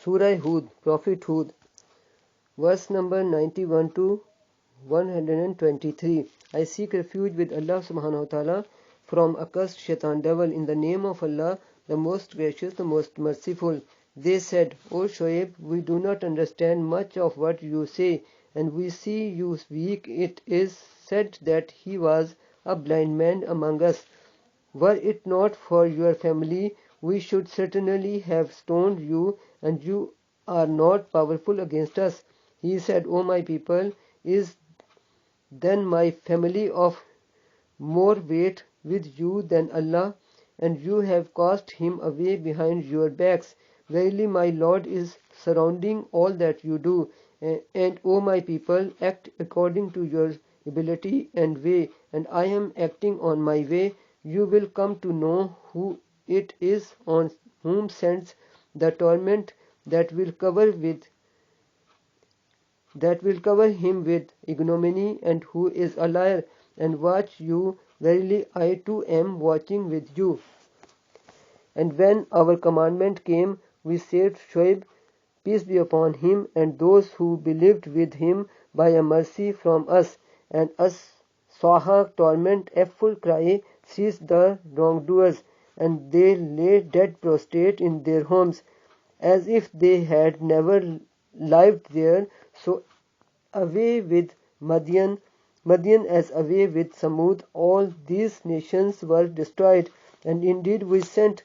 Surah Hud, Prophet Hud, verse number 91 to 123. I seek refuge with Allah subhanahu wa ta'ala from accursed shaitan devil in the name of Allah, the most gracious, the most merciful. They said, O Shoaib, we do not understand much of what you say, and we see you weak. It is said that he was a blind man among us. Were it not for your family, we should certainly have stoned you, and you are not powerful against us. He said, O my people, is then my family of more weight with you than Allah, and you have cast him away behind your backs. Verily my Lord is surrounding all that you do, and O my people, act according to your ability and way, and I am acting on my way. You will come to know who it is on whom sends the torment that will cover him with ignominy, and who is a liar. And watch you, verily I too am watching with you. And when our commandment came, we saved Shoaib, peace be upon him, and those who believed with him by a mercy from us, and us saw her torment, a full cry seized the wrongdoers, and they lay dead prostrate in their homes, as if they had never lived there. So away with Madian, Madian as away with Samud, all these nations were destroyed. And indeed we sent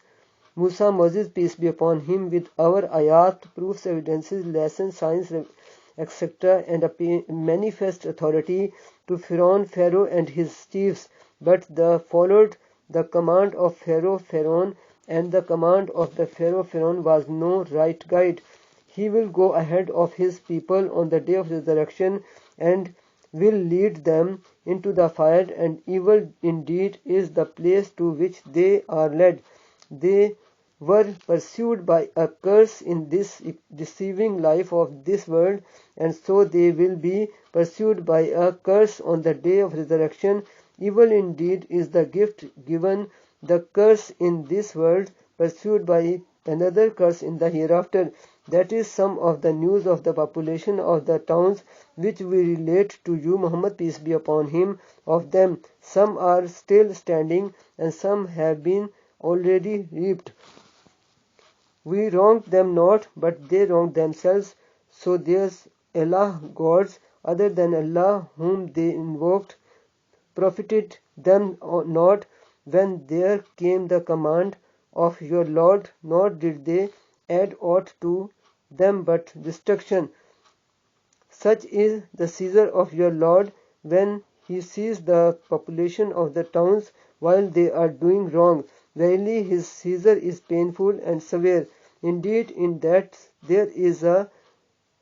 Musa, Moses, peace be upon him, with our ayat, proofs, evidences, lessons, signs, etc., and a manifest authority to Pharaoh and his chiefs. But they followed the command of Pharaoh, and the command of the Pharaoh was no right guide. He will go ahead of his people on the day of resurrection, and will lead them into the fire, and evil indeed is the place to which they are led. They were pursued by a curse in this deceiving life of this world, and so they will be pursued by a curse on the day of resurrection. Evil indeed is the gift given, the curse in this world, pursued by another curse in the hereafter. That is some of the news of the population of the towns which we relate to you, Muhammad, peace be upon him. Of them some are still standing, and some have been already reaped. We wronged them not, but they wronged themselves. So theirs Allah gods other than Allah whom they invoked profited them not when there came the command of your Lord, nor did they add aught to them but destruction. Such is the seizure of your Lord when he sees the population of the towns while they are doing wrong. Verily his seizure is painful and severe. Indeed, in that there is a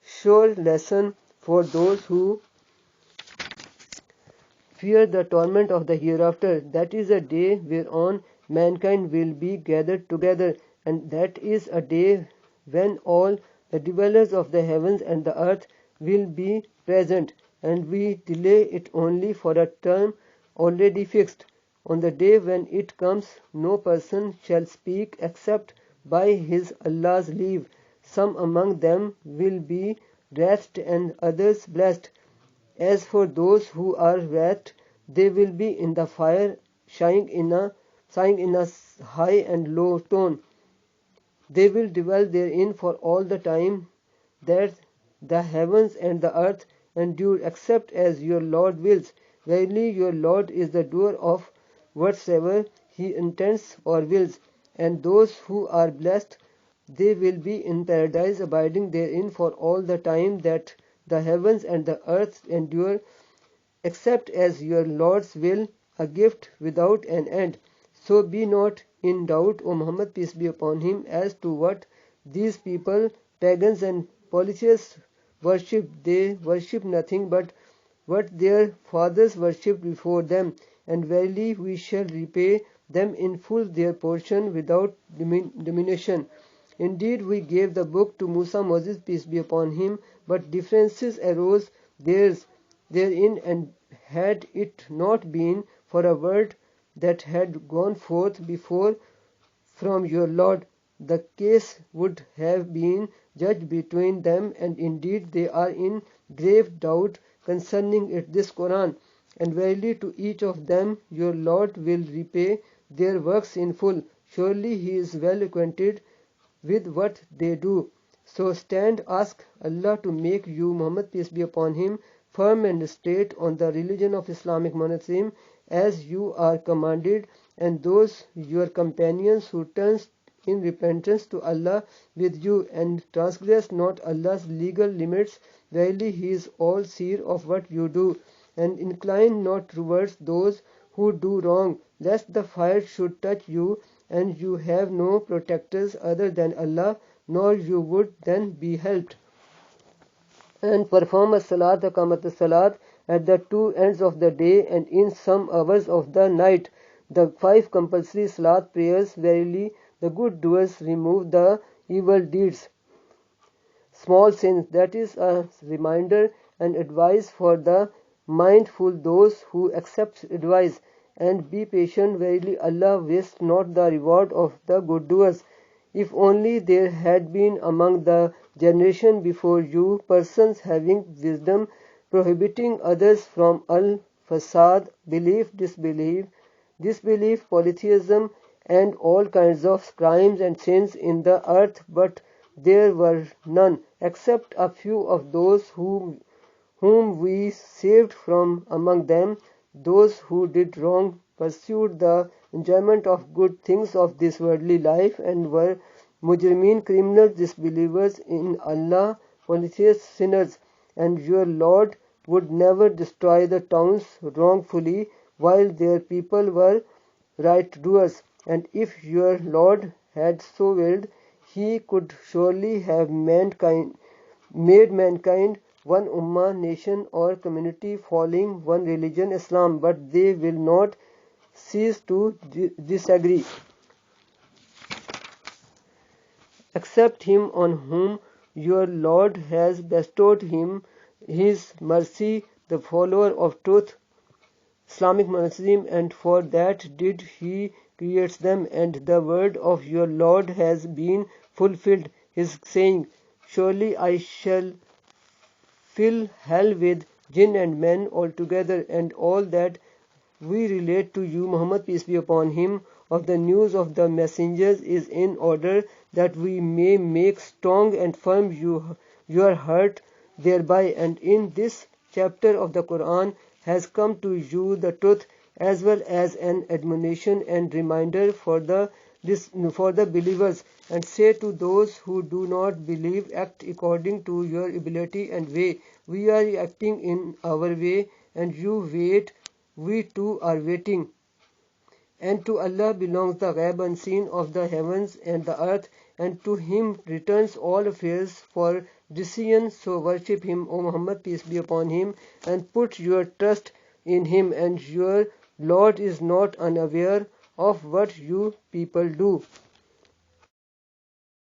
sure lesson for those who fear the torment of the hereafter. That is a day whereon mankind will be gathered together, and that is a day when all the dwellers of the heavens and the earth will be present, and we delay it only for a term already fixed. On the day when it comes, no person shall speak except by his Allah's leave. Some among them will be wrathed and others blessed. As for those who are wrathed, they will be in the fire, sighing in a high and low tone. They will dwell therein for all the time that the heavens and the earth endure, except as your Lord wills. Verily your Lord is the doer of whatsoever he intends or wills. And those who are blessed, they will be in paradise, abiding therein for all the time that the heavens and the earth endure, except as your Lord's will, a gift without an end. So be not in doubt, O Muhammad, peace be upon him, as to what these people, pagans and polytheists, worship. They worship nothing but what their fathers worshipped before them, and verily we shall repay them in full their portion without diminution. Indeed, we gave the book to Musa, Moses, peace be upon him, but differences arose therein, and had it not been for a word that had gone forth before from your Lord, the case would have been judged between them, and indeed they are in grave doubt concerning it. This Quran, and verily to each of them your Lord will repay their works in full. Surely He is well acquainted with what they do. So stand, ask Allah to make you, Muhammad, peace be upon him, firm and straight on the religion of Islamic monotheism, as you are commanded, and those your companions who turn in repentance to Allah with you, and transgress not Allah's legal limits. Verily He is all seer of what you do. And incline not towards those who do wrong, lest the fire should touch you, and you have no protectors other than Allah, nor you would then be helped. And perform a salat, aqamat salat, at the two ends of the day and in some hours of the night, the 5 compulsory salat prayers. Verily the good doers remove the evil deeds, small sins. That is a reminder and advice for the mindful, those who accept advice. And be patient. Verily Allah wastes not the reward of the good doers. If only there had been among the generation before you persons having wisdom, prohibiting others from al-fasad, belief, disbelief, polytheism, and all kinds of crimes and sins in the earth, but there were none, except a few of those whom we saved from among them. Those who did wrong pursued the enjoyment of good things of this worldly life, and were mujrimeen, criminals, disbelievers in Allah, polytheists, sinners. And your Lord would never destroy the towns wrongfully while their people were right doers. And if your Lord had so willed, He could surely have made mankind one ummah, nation or community following one religion, Islam, but they will not cease to disagree. Except him on whom your Lord has bestowed His mercy, the follower of truth, Islamic monotheism, and for that did He creates them, and the word of your Lord has been fulfilled, His saying, surely I shall fill hell with jinn and men altogether. And all that we relate to you, Muhammad, peace be upon him, of the news of the messengers is in order that we may make strong and firm your heart thereby. And in this chapter of the Quran has come to you the truth, as well as an admonition and reminder for the believers. And say to those who do not believe, act according to your ability and way. We are acting in our way, and you wait, we too are waiting. And to Allah belongs the ghaib unseen of the heavens and the earth, and to Him returns all affairs for decision. So worship Him, O Muhammad, peace be upon him, and put your trust in Him, and your Lord is not unaware of what you people do.